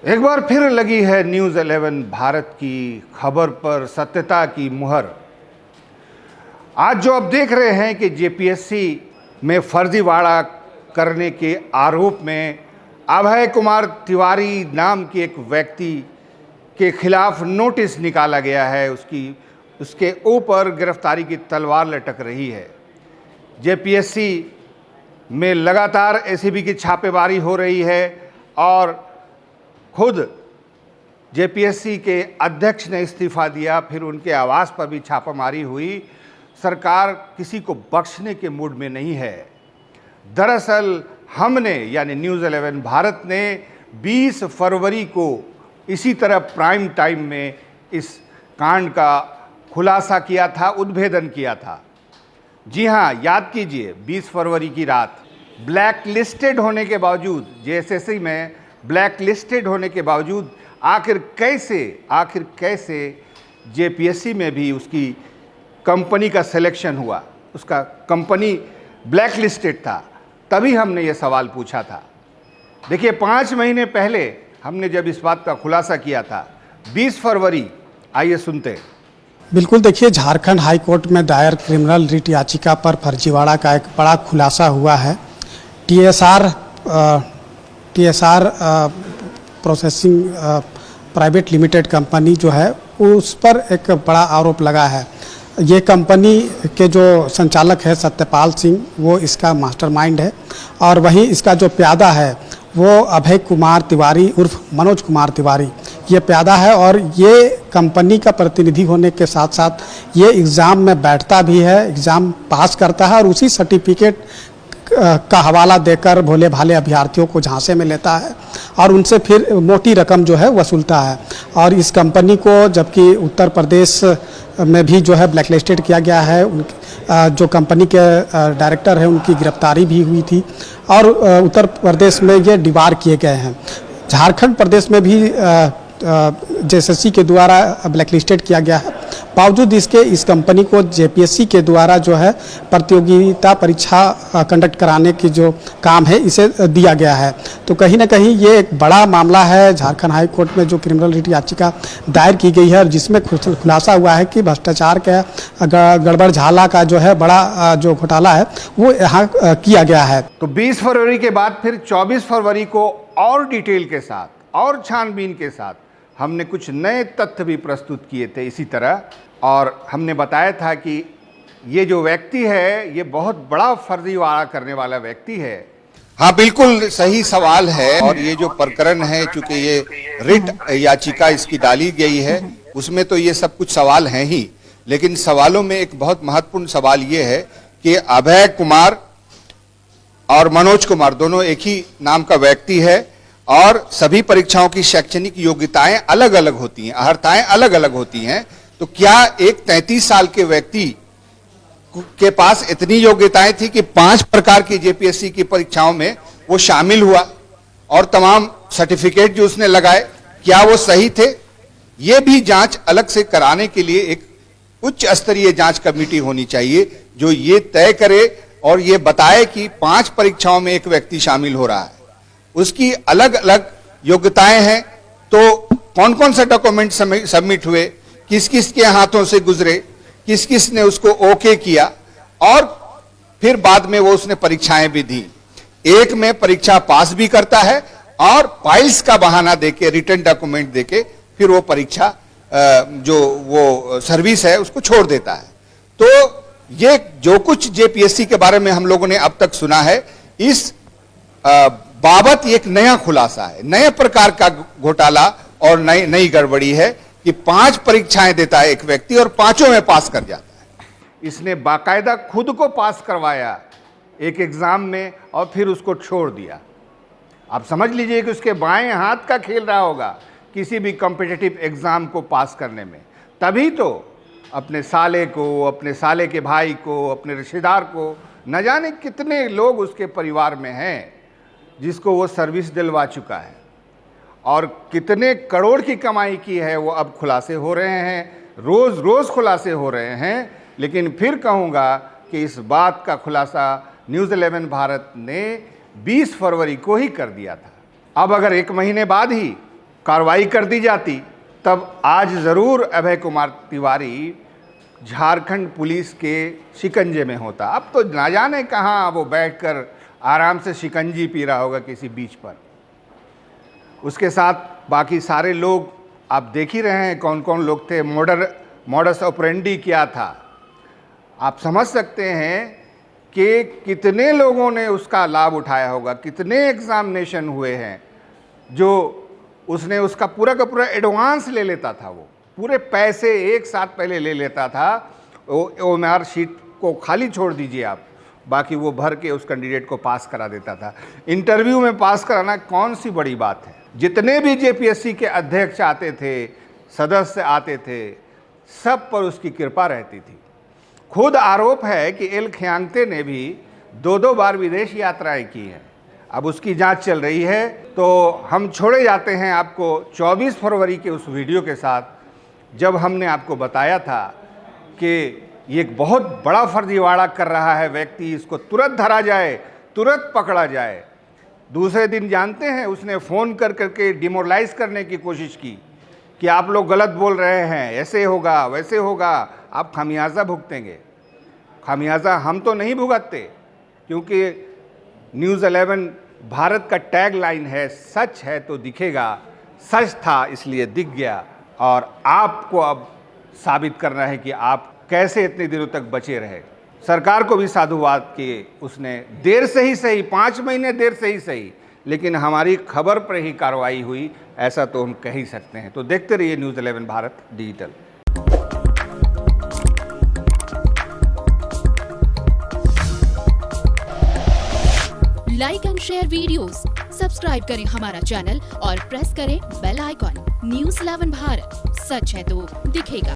एक बार फिर लगी है न्यूज़ 11 भारत की खबर पर सत्यता की मुहर। आज जो आप देख रहे हैं कि जेपीएससी में फर्जीवाड़ा करने के आरोप में अभय कुमार तिवारी नाम के एक व्यक्ति के खिलाफ नोटिस निकाला गया है। उसके ऊपर गिरफ्तारी की तलवार लटक रही है। जेपीएससी में लगातार एसीबी की छापेमारी हो रही है और खुद जेपीएससी के अध्यक्ष ने इस्तीफा दिया, फिर उनके आवास पर भी छापामारी हुई। सरकार किसी को बख्शने के मूड में नहीं है। दरअसल हमने यानी न्यूज़ 11 भारत ने 20 फरवरी को इसी तरह प्राइम टाइम में इस कांड का खुलासा किया था, उद्भेदन किया था। जी हाँ, याद कीजिए 20 फरवरी की रात ब्लैक लिस्टेड होने के बावजूद, जेएसएससी में ब्लैक लिस्टेड होने के बावजूद आखिर कैसे जेपीएससी में भी उसकी कंपनी का सिलेक्शन हुआ, उसका कंपनी ब्लैक लिस्टेड था। तभी हमने ये सवाल पूछा था। देखिए 5 महीने पहले हमने जब इस बात का खुलासा किया था, 20 फरवरी, आइए सुनते हैं। बिल्कुल, देखिए झारखंड हाई कोर्ट में दायर क्रिमिनल रिट याचिका पर फर्जीवाड़ा का एक बड़ा खुलासा हुआ है। TSR processing private limited company जो है उस पर एक बड़ा आरोप लगा है। ये कंपनी के जो संचालक है सत्यपाल सिंह, वो इसका मास्टरमाइंड है और वहीं इसका जो प्यादा है वो अभय कुमार तिवारी उर्फ मनोज कुमार तिवारी ये प्यादा है। और ये कंपनी का प्रतिनिधि होने के साथ साथ ये एग्ज़ाम में बैठता भी है, एग्ज़ाम पास करता है और उसी सर्टिफिकेट का हवाला देकर भोले भाले अभ्यर्थियों को झांसे में लेता है और उनसे फिर मोटी रकम जो है वसूलता है। और इस कंपनी को जबकि उत्तर प्रदेश में भी जो है ब्लैकलिस्टेड किया गया है, जो कंपनी के डायरेक्टर हैं उनकी गिरफ्तारी भी हुई थी और उत्तर प्रदेश में ये डिबार किए गए हैं। झारखंड प्रदेश में भी जेएसएससी के द्वारा ब्लैकलिस्टेड किया गया है। बावजूद इसके इस कंपनी को जेपीएससी के द्वारा जो है प्रतियोगिता परीक्षा कंडक्ट कराने की जो काम है इसे दिया गया है। तो कहीं ना कहीं ये एक बड़ा मामला है। झारखंड हाई कोर्ट में जो क्रिमिनल रिट याचिका दायर की गई है और जिसमें खुलासा हुआ है कि भ्रष्टाचार का गड़बड़ झाला का जो है बड़ा जो घोटाला है वो यहाँ किया गया है। तो 20 फरवरी के बाद फिर 24 फरवरी को और डिटेल के साथ और छानबीन के साथ हमने कुछ नए तथ्य भी प्रस्तुत किए थे इसी तरह। और हमने बताया था कि ये जो व्यक्ति है ये बहुत बड़ा फर्जीवाड़ा करने वाला व्यक्ति है। हाँ, बिल्कुल सही सवाल है। और ये जो प्रकरण है, चूंकि ये रिट याचिका इसकी डाली गई है, उसमें तो ये सब कुछ सवाल हैं ही, लेकिन सवालों में एक बहुत महत्वपूर्ण सवाल ये है कि अभय कुमार और मनोज कुमार दोनों एक ही नाम का व्यक्ति है और सभी परीक्षाओं की शैक्षणिक योग्यताएं अलग अलग होती हैं, अर्हताएं अलग अलग होती हैं। तो क्या एक 33 साल के व्यक्ति के पास इतनी योग्यताएं थी कि 5 प्रकार की जेपीएससी की परीक्षाओं में वो शामिल हुआ और तमाम सर्टिफिकेट जो उसने लगाए, क्या वो सही थे? ये भी जांच अलग से कराने के लिए एक उच्च स्तरीय जांच कमेटी होनी चाहिए जो ये तय करे और ये बताए कि 5 परीक्षाओं में एक व्यक्ति शामिल हो रहा है, उसकी अलग अलग योग्यताएं हैं। तो कौन कौन से डॉक्यूमेंट सबमिट हुए, किस किस के हाथों से गुजरे, किस किस ने उसको ओके किया और फिर बाद में वो उसने परीक्षाएं भी दी। एक में परीक्षा पास भी करता है और फाइल्स का बहाना देके, रिटर्न डॉक्यूमेंट देके फिर वो परीक्षा जो वो सर्विस है उसको छोड़ देता है। तो ये जो कुछ जेपीएससी के बारे में हम लोगों ने अब तक सुना है, इस बाबत एक नया खुलासा है, नए प्रकार का घोटाला और नई गड़बड़ी है कि 5 परीक्षाएं देता है एक व्यक्ति और 5 में पास कर जाता है। इसने बाकायदा खुद को पास करवाया एक एग्जाम में और फिर उसको छोड़ दिया। आप समझ लीजिए कि उसके बाएं हाथ का खेल रहा होगा किसी भी कॉम्पिटिटिव एग्जाम को पास करने में। तभी तो अपने साले को, अपने साले के भाई को, अपने रिश्तेदार को, न जाने कितने लोग उसके परिवार में हैं जिसको वो सर्विस दिलवा चुका है और कितने करोड़ की कमाई की है, वो अब खुलासे हो रहे हैं, रोज़ रोज़ खुलासे हो रहे हैं। लेकिन फिर कहूँगा कि इस बात का खुलासा न्यूज़ 11 भारत ने 20 फरवरी को ही कर दिया था। अब अगर 1 महीने बाद ही कार्रवाई कर दी जाती, तब आज ज़रूर अभय कुमार तिवारी झारखंड पुलिस के शिकंजे में होता। अब तो ना जाने कहाँ वो बैठकर आराम से शिकंजी पी रहा होगा किसी बीच पर। उसके साथ बाकी सारे लोग आप देख ही रहे हैं कौन कौन लोग थे, मॉडस ऑपरेंडी क्या था। आप समझ सकते हैं कि कितने लोगों ने उसका लाभ उठाया होगा, कितने एग्जामिनेशन हुए हैं जो उसने उसका पूरा का पूरा एडवांस ले लेता था। वो पूरे पैसे एक साथ पहले ले लेता था। OMR शीट को खाली छोड़ दीजिए आप, बाकी वो भर के उस कैंडिडेट को पास करा देता था। इंटरव्यू में पास कराना कौन सी बड़ी बात है। जितने भी JPSC के अध्यक्ष आते थे, सदस्य आते थे, सब पर उसकी कृपा रहती थी। खुद आरोप है कि एल खियांगते ने भी 2-2 बार विदेश यात्राएं की हैं। अब उसकी जांच चल रही है। तो हम छोड़े जाते हैं आपको 24 फरवरी के उस वीडियो के साथ, जब हमने आपको बताया था कि ये एक बहुत बड़ा फर्जीवाड़ा कर रहा है व्यक्ति, इसको तुरंत धरा जाए, तुरंत पकड़ा जाए। दूसरे दिन जानते हैं उसने फ़ोन कर करके डिमोरलाइज करने की कोशिश की कि आप लोग गलत बोल रहे हैं, ऐसे होगा वैसे होगा, आप खामियाजा भुगतेंगे। खामियाजा हम तो नहीं भुगतते, क्योंकि न्यूज़ 11 भारत का टैग लाइन है, सच है तो दिखेगा। सच था इसलिए दिख गया, और आपको अब साबित करना है कि आप कैसे इतने दिनों तक बचे रहे। सरकार को भी साधुवाद कि उसने देर से ही सही, 5 महीने देर से ही सही, लेकिन हमारी खबर पर ही कार्रवाई हुई, ऐसा तो हम कह ही सकते हैं। तो देखते रहिए news 11 Bharat digital. Like and share videos, subscribe करें हमारा चैनल और प्रेस करें बेल आइकॉन। न्यूज़ 11 भारत, सच है तो दिखेगा।